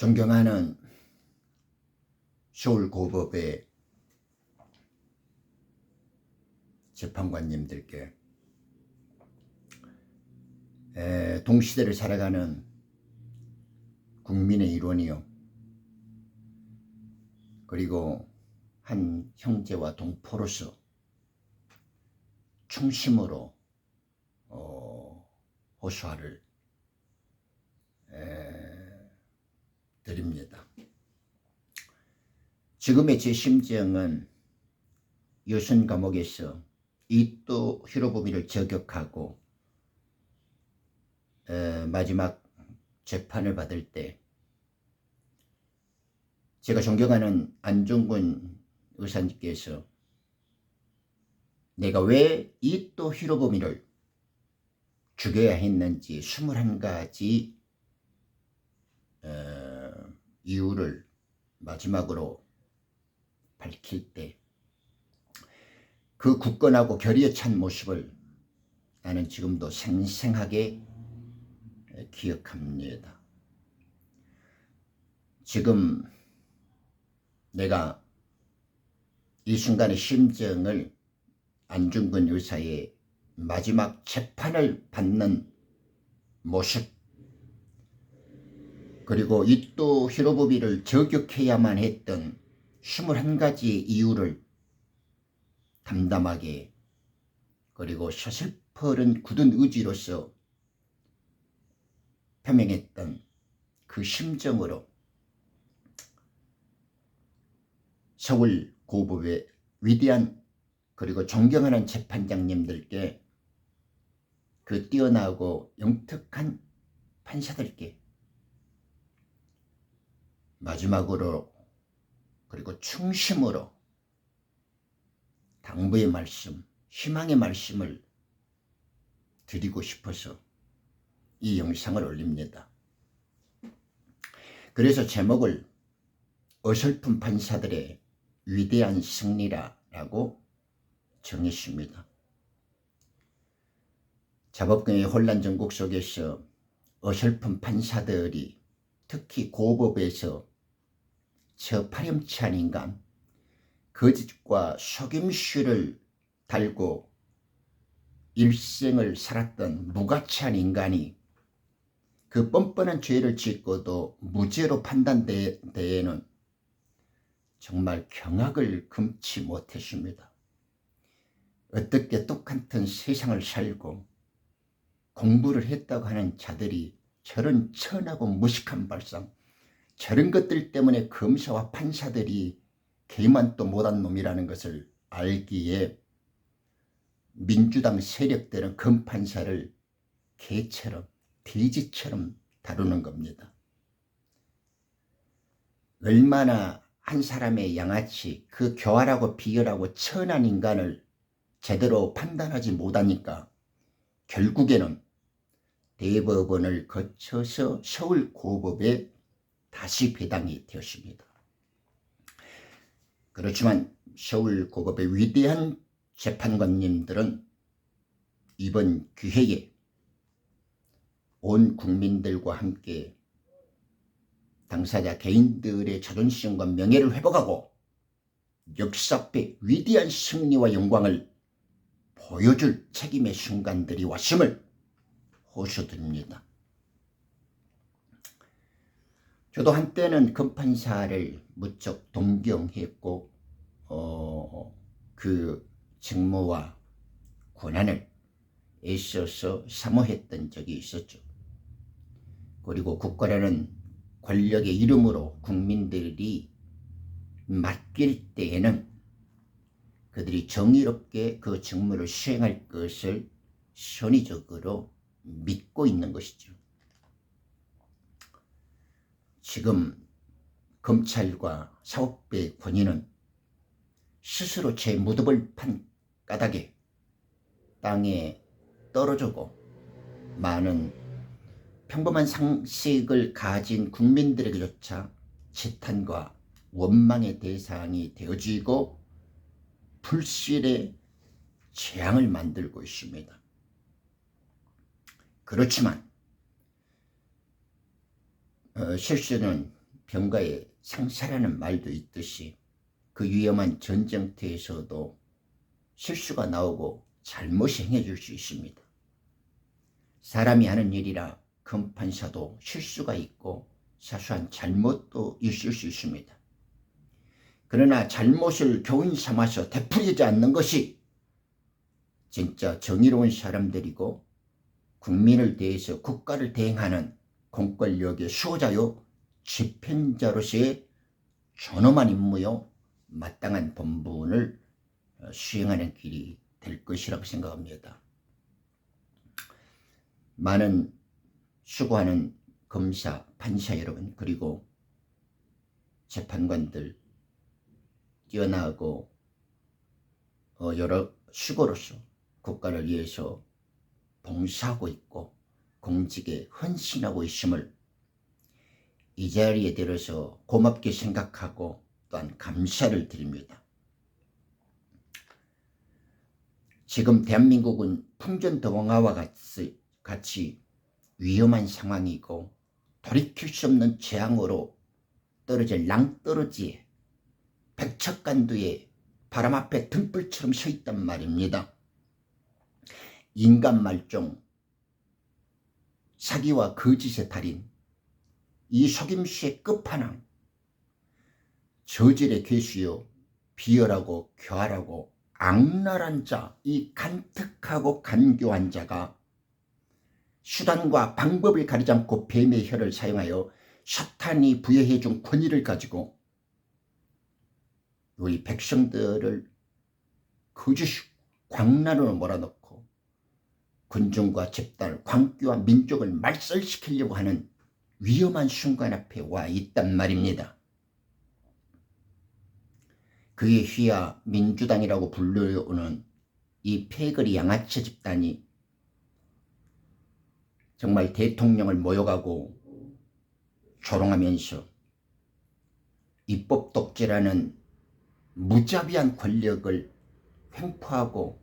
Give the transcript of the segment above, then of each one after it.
존경하는 서울고법의 재판관님들께, 동시대를 살아가는 국민의 일원이요, 그리고 한 형제와 동포로서 충심으로 호소를 드립니다. 지금의 제 심정은 여순 감옥에서 이토 히로부미를 저격하고 마지막 재판을 받을 때 제가 존경하는 안중근 의사님께서 내가 왜 이토 히로부미를 죽여야 했는지 21가지 이유를 마지막으로 밝힐 때 그 굳건하고 결의에 찬 모습을 나는 지금도 생생하게 기억합니다. 지금 내가 이 순간의 심정을 안중근 의사의 마지막 재판을 받는 모습, 그리고 이토 히로부미를 저격해야만 했던 21가지의 이유를 담담하게, 그리고 서슬퍼른 굳은 의지로서 표명했던 그 심정으로 서울고법의 위대한 그리고 존경하는 재판장님들께, 그 뛰어나고 영특한 판사들께 마지막으로 그리고 충심으로 당부의 말씀, 희망의 말씀을 드리고 싶어서 이 영상을 올립니다. 그래서 제목을 어설픈 판사들의 위대한 승리라고 정했습니다. 자법경의 혼란 전국 속에서 어설픈 판사들이 특히 고법에서 저 파렴치한 인간, 거짓과 속임수를 달고 일생을 살았던 무가치한 인간이 그 뻔뻔한 죄를 짓고도 무죄로 판단되에는 정말 경악을 금치 못했습니다. 어떻게 똑같은 세상을 살고 공부를 했다고 하는 자들이 저런 천하고 무식한 발상, 저런 것들 때문에 검사와 판사들이 개만도 못한 놈이라는 것을 알기에 민주당 세력들은 검판사를 개처럼 돼지처럼 다루는 겁니다. 얼마나 한 사람의 양아치, 그 교활하고 비열하고 천한 인간을 제대로 판단하지 못하니까 결국에는 대법원을 거쳐서 서울고법에 다시 배당이 되었습니다. 그렇지만 서울고법의 위대한 재판관님들은 이번 기회에 온 국민들과 함께 당사자 개인들의 자존심과 명예를 회복하고 역사의 위대한 승리와 영광을 보여줄 책임의 순간들이 왔음을 호소드립니다. 저도 한때는 검판사를 무척 동경했고 그 직무와 권한을 애써서 사모했던 적이 있었죠. 그리고 국가라는 권력의 이름으로 국민들이 맡길 때에는 그들이 정의롭게 그 직무를 수행할 것을 선의적으로 믿고 있는 것이죠. 지금 검찰과 사법부의 권위는 스스로 제 무덤을 판 까닭에 땅에 떨어지고 많은 평범한 상식을 가진 국민들에게조차 재탄과 원망의 대상이 되어지고 불실의 재앙을 만들고 있습니다. 그렇지만 실수는 병가의 생사라는 말도 있듯이 그 위험한 전쟁터에서도 실수가 나오고 잘못이 행해질 수 있습니다. 사람이 하는 일이라 검판사도 실수가 있고 사소한 잘못도 있을 수 있습니다. 그러나 잘못을 교훈 삼아서 되풀이하지 않는 것이 진짜 정의로운 사람들이고 국민을 대해서 국가를 대행하는 공권력의 수호자요 집행자로서의 존엄한 임무요 마땅한 본분을 수행하는 길이 될 것이라고 생각합니다. 많은 수고하는 검사, 판사 여러분, 그리고 재판관들, 뛰어나고 여러 수고로서 국가를 위해서 봉사하고 있고 공직에 헌신하고 있음을 이 자리에 들어서 고맙게 생각하고 또한 감사를 드립니다. 지금 대한민국은 풍전등화와 같이 위험한 상황이고 돌이킬 수 없는 재앙으로 떨어질 낭떠러지에 백척간두에 바람 앞에 등불처럼 서 있단 말입니다. 인간 말종, 사기와 거짓의 달인, 이 속임수의 끝판왕, 저질의 괴수요 비열하고 교활하고 악랄한 자, 이 간특하고 간교한 자가 수단과 방법을 가리지 않고 뱀의 혀를 사용하여 사탄이 부여해준 권위를 가지고 우리 백성들을 거짓 광란으로 몰아넣고 군중과 집단, 광기와 민족을 말살시키려고 하는 위험한 순간 앞에 와 있단 말입니다. 그의 휘하 민주당이라고 불려오는 이 패거리 양아치 집단이 정말 대통령을 모욕하고 조롱하면서 입법 독재라는 무자비한 권력을 횡포하고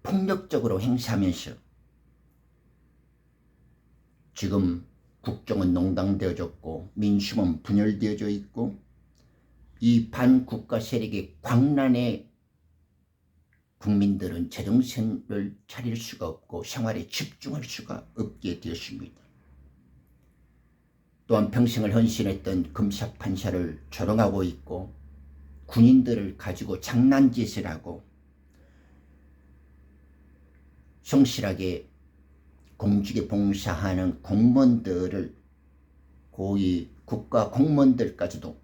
폭력적으로 행사하면서 지금 국정은 농당되어졌고 민심은 분열되어져 있고 이 반국가 세력의 광란에 국민들은 제정신을 차릴 수가 없고 생활에 집중할 수가 없게 되었습니다. 또한 평생을 헌신했던 검사 판사를 조롱하고 있고 군인들을 가지고 장난짓을 하고 성실하게 공직에 봉사하는 공무원들을 고위 국가 공무원들까지도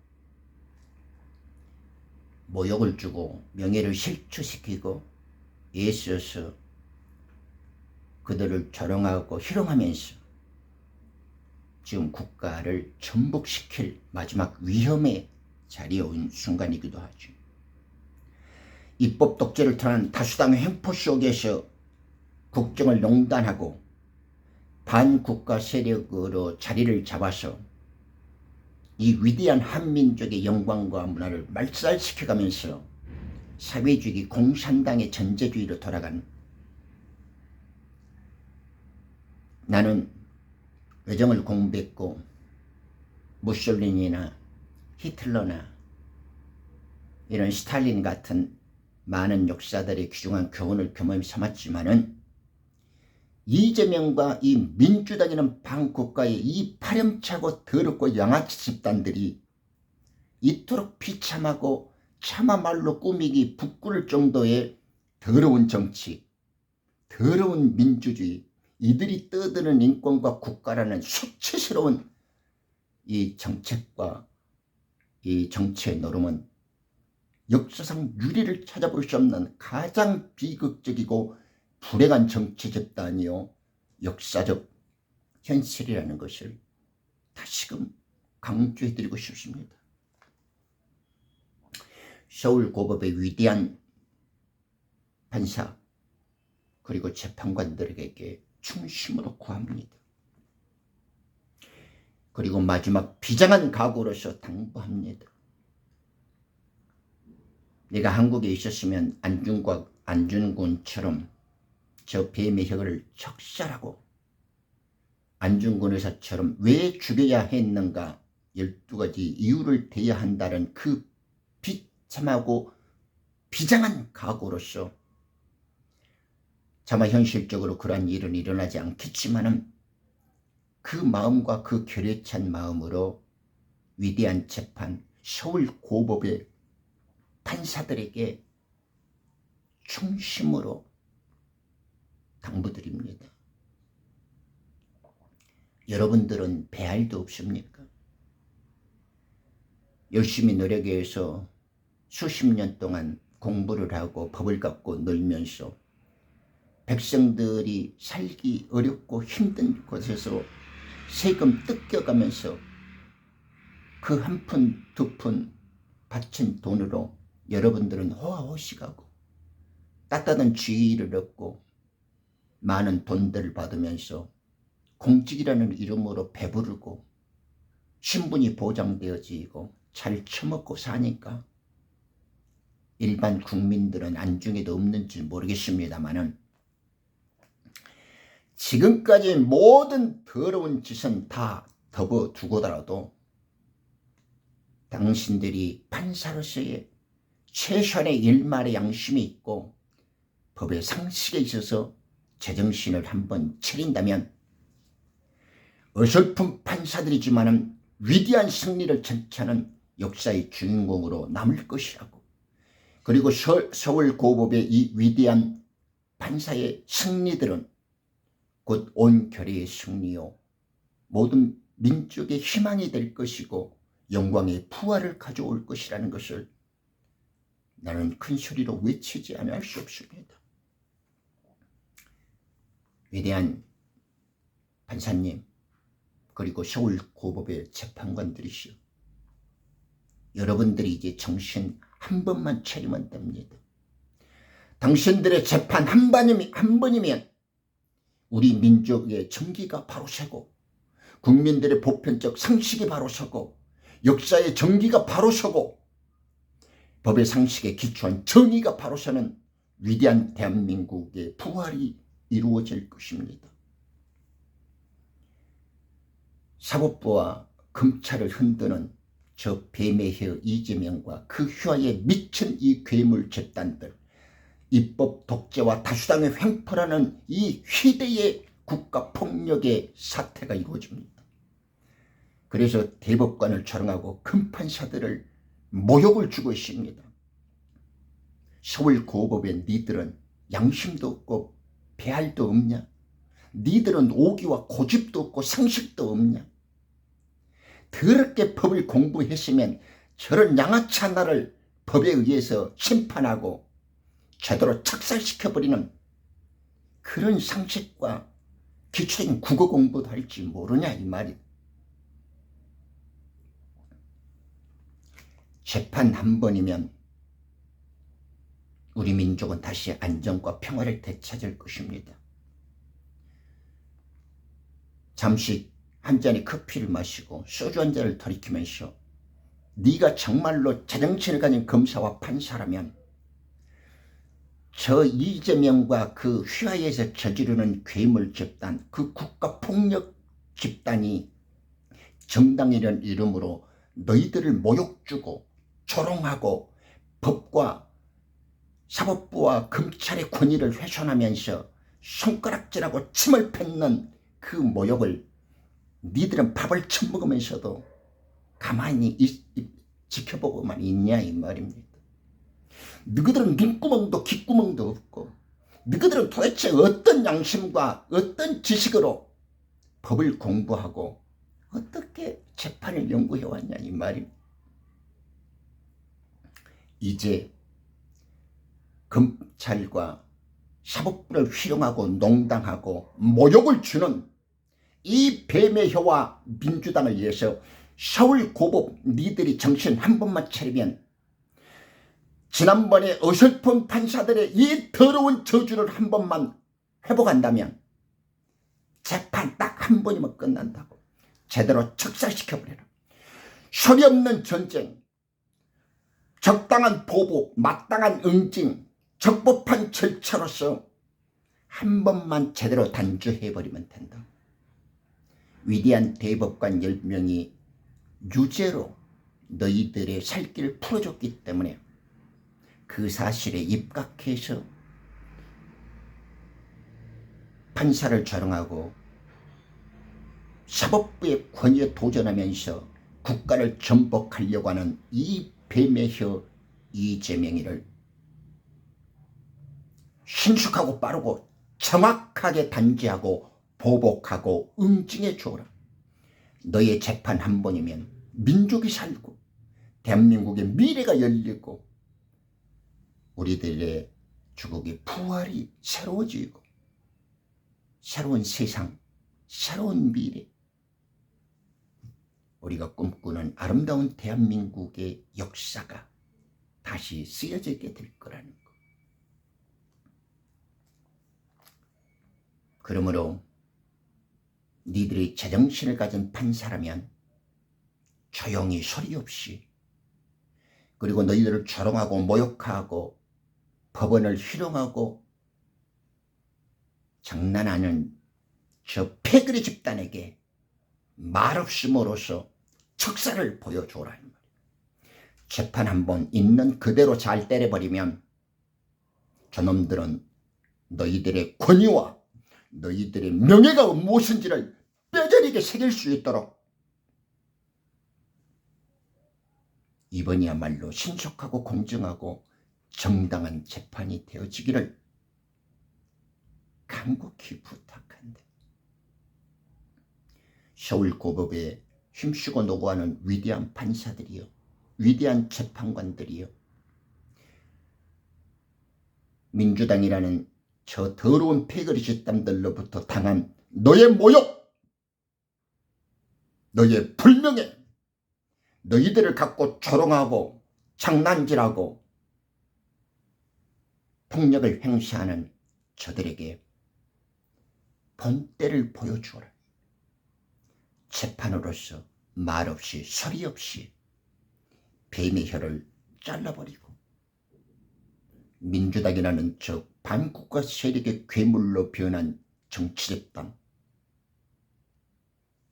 모욕을 주고 명예를 실추시키고 애써서 그들을 조롱하고 희롱하면서 지금 국가를 전복시킬 마지막 위험의 자리에 온 순간이기도 하죠. 입법 독재를 통한 다수당의 횡포 속에서 국정을 농단하고 반국가 세력으로 자리를 잡아서 이 위대한 한민족의 영광과 문화를 말살시켜가면서 사회주의 공산당의 전제주의로 돌아간 나는 외정을 공부했고 무솔리니나 히틀러나 이런 스탈린 같은 많은 역사들의 귀중한 교훈을 겸허히 삼았지만은 이재명과 이 민주당이라는 반국가의 이 파렴차고 더럽고 양아치 집단들이 이토록 비참하고 참아말로 꾸미기 부끄러울 정도의 더러운 정치, 더러운 민주주의, 이들이 떠드는 인권과 국가라는 수치스러운 이 정책과 이 정치의 노름은 역사상 유례를 찾아볼 수 없는 가장 비극적이고 불행한 정치 집단이요 역사적 현실이라는 것을 다시금 강조해드리고 싶습니다. 서울고법의 위대한 판사 그리고 재판관들에게 충심으로 구합니다. 그리고 마지막 비장한 각오로서 당부합니다. 내가 한국에 있었으면 안중근처럼 저 뱀의 혀를 척살하고 안중근 의사처럼 왜 죽여야 했는가 12가지 이유를 대야 한다는 그 비참하고 비장한 각오로서 차마 현실적으로 그러한 일은 일어나지 않겠지만은 그 마음과 그 결의찬 마음으로 위대한 재판 서울고법의 판사들에게 충심으로 당부드립니다. 여러분들은 배알도 없습니까? 열심히 노력해서 수십 년 동안 공부를 하고 법을 갖고 놀면서 백성들이 살기 어렵고 힘든 곳에서 세금 뜯겨가면서 그 한 푼 두 푼 바친 돈으로 여러분들은 호화호식하고 따뜻한 지위를 얻고 많은 돈들을 받으면서 공직이라는 이름으로 배부르고 신분이 보장되어지고 잘 처먹고 사니까 일반 국민들은 안중에도 없는지 모르겠습니다만은 지금까지 모든 더러운 짓은 다 덮어두고더라도 당신들이 판사로서의 최소한의 일말의 양심이 있고 법의 상식에 있어서 제정신을 한번 차린다면 어설픈 판사들이지만은 위대한 승리를 쟁취하는 역사의 주인공으로 남을 것이라고. 그리고 서울고법의 이 위대한 판사의 승리들은 곧 온 결의의 승리요 모든 민족의 희망이 될 것이고 영광의 부활을 가져올 것이라는 것을 나는 큰 소리로 외치지 않을 수 없습니다. 위대한 판사님 그리고 서울고법의 재판관들이시오. 여러분들이 이제 정신 한 번만 차리면 됩니다. 당신들의 재판 한 번이면 우리 민족의 정기가 바로 서고 국민들의 보편적 상식이 바로 서고 역사의 정기가 바로 서고 법의 상식에 기초한 정의가 바로 서는 위대한 대한민국의 부활이 이루어질 것입니다. 사법부와 검찰을 흔드는 저 뱀의 혀 이재명과 그 혀에 미친 이 괴물 집단들, 입법 독재와 다수당의 횡포라는 이 희대의 국가폭력의 사태가 이루어집니다. 그래서 대법관을 조롱하고 금판사들을 모욕을 주고 있습니다. 서울고법의 니들은 양심도 없고 배알도 없냐? 니들은 오기와 고집도 없고 상식도 없냐? 더럽게 법을 공부했으면 저런 양아치 하나를 법에 의해서 심판하고 제대로 착살시켜버리는 그런 상식과 기초적인 국어 공부도 할지 모르냐 이 말이. 재판 한 번이면 우리 민족은 다시 안정과 평화를 되찾을 것입니다. 잠시 한 잔의 커피를 마시고 소주 한 잔을 들이키면서 네가 정말로 제정신을 가진 검사와 판사라면 저 이재명과 그 휘하에서 저지르는 괴물 집단, 그 국가폭력 집단이 정당이라는 이름으로 너희들을 모욕주고 조롱하고 법과 사법부와 검찰의 권위를 훼손하면서 손가락질하고 침을 뱉는 그 모욕을 니들은 밥을 처먹으면서도 가만히 지켜보고만 있냐 이 말입니다. 너희들은 눈구멍도 귓구멍도 없고 너희들은 도대체 어떤 양심과 어떤 지식으로 법을 공부하고 어떻게 재판을 연구해왔냐 이 말입니다. 이제 검찰과 사법부를 희롱하고 농당하고 모욕을 주는 이 뱀의 혀와 민주당을 위해서 서울고법 니들이 정신 한 번만 차리면 지난번에 어설픈 판사들의 이 더러운 저주를 한 번만 회복한다면 재판 딱 한 번이면 끝난다고. 제대로 척살시켜버려라. 소리 없는 전쟁, 적당한 보복, 마땅한 응징, 적법한 절차로서 한 번만 제대로 단주해버리면 된다. 위대한 대법관 10명이 유죄로 너희들의 살 길을 풀어줬기 때문에 그 사실에 입각해서 판사를 조롱하고 사법부의 권위에 도전하면서 국가를 전복하려고 하는 이 뱀의 혀 이재명이를 신속하고 빠르고 정확하게 단죄하고 보복하고 응징해 주어라. 너의 재판 한 번이면 민족이 살고 대한민국의 미래가 열리고 우리들의 주국의 부활이 새로워지고 새로운 세상, 새로운 미래, 우리가 꿈꾸는 아름다운 대한민국의 역사가 다시 쓰여지게 될 거라는 것. 그러므로 니들이 제정신을 가진 판사라면 조용히 소리 없이, 그리고 너희들을 조롱하고 모욕하고 법원을 희롱하고 장난하는 저 패거리 집단에게 말없음으로써 척사를 보여줘라. 재판 한번 있는 그대로 잘 때려버리면 저놈들은 너희들의 권위와 너희들의 명예가 무엇인지를 뼈저리게 새길 수 있도록 이번이야말로 신속하고 공정하고 정당한 재판이 되어지기를 간곡히 부탁한다. 서울고법에 힘쓰고 노고하는 위대한 판사들이요, 위대한 재판관들이요, 민주당이라는 저 더러운 패거리 집단들로부터 당한 너의 모욕, 너의 불명예, 너희들을 갖고 조롱하고 장난질하고 폭력을 행사하는 저들에게 본때를 보여주어라. 재판으로서 말없이 소리 없이 뱀의 혀를 잘라버리고 민주당이라는 저 반국가 세력의 괴물로 변한 정치집단,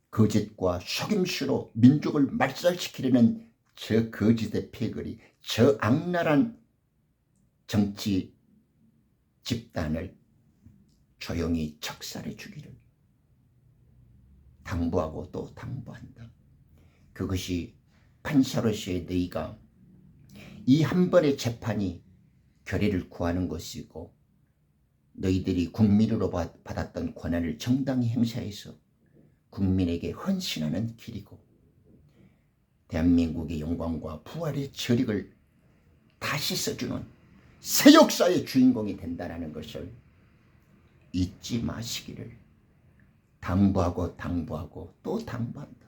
거짓과 속임수로 민족을 말살시키려는 저 거짓의 패거리, 저 악랄한 정치 집단을 조용히 척살해 주기를 당부하고 또 당부한다. 그것이 판사로서의 너희가 이 한 번의 재판이 결의를 구하는 것이고 너희들이 국민으로 받았던 권한을 정당히 행사해서 국민에게 헌신하는 길이고 대한민국의 영광과 부활의 저력을 다시 써주는 새 역사의 주인공이 된다는 것을 잊지 마시기를 당부하고 또 당부한다.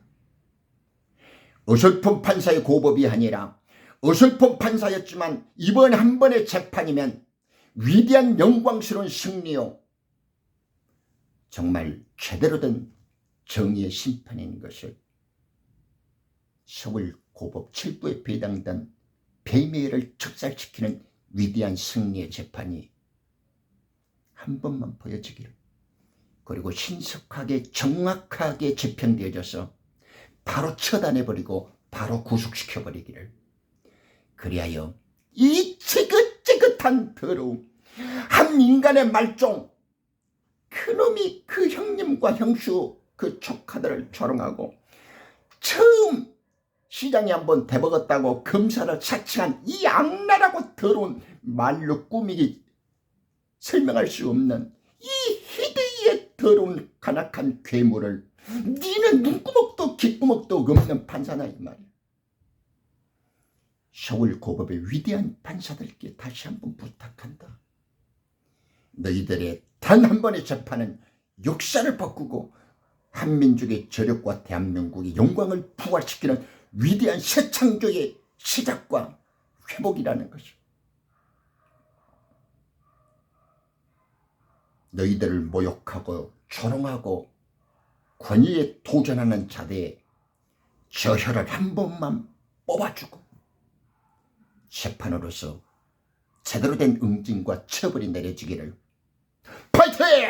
어설픈 판사의 고법이 아니라 어설픈 판사였지만 이번 한 번의 재판이면 위대한 영광스러운 승리요, 정말 제대로 된 정의의 심판인 것을 서울고법 7부에 배당된 뱀의를 척살시키는 위대한 승리의 재판이 한 번만 보여지기를, 그리고 신속하게 정확하게 집행되어져서 바로 처단해버리고 바로 구속시켜버리기를, 그리하여 이 지긋지긋한 더러움, 한 인간의 말종, 그놈이 그 형님과 형수 그 조카들을 조롱하고 처음 시장에 한번 대먹었다고 검사를 사칭한 이 악랄하고 더러운 말로 꾸미기 설명할 수 없는 이 희대의 더러운 간악한 괴물을 니는 눈구멍도 귓구멍도 없는 판사나 이 말이야. 서울고법의 위대한 판사들께 다시 한번 부탁한다. 너희들의 단 한 번의 재판은 역사를 바꾸고 한민족의 저력과 대한민국의 영광을 부활시키는 위대한 새 창조의 시작과 회복이라는 것이, 너희들을 모욕하고 조롱하고 권위에 도전하는 자들의 저 혀를 한 번만 뽑아주고 재판으로서 제대로 된 응징과 처벌이 내려지기를 파이팅!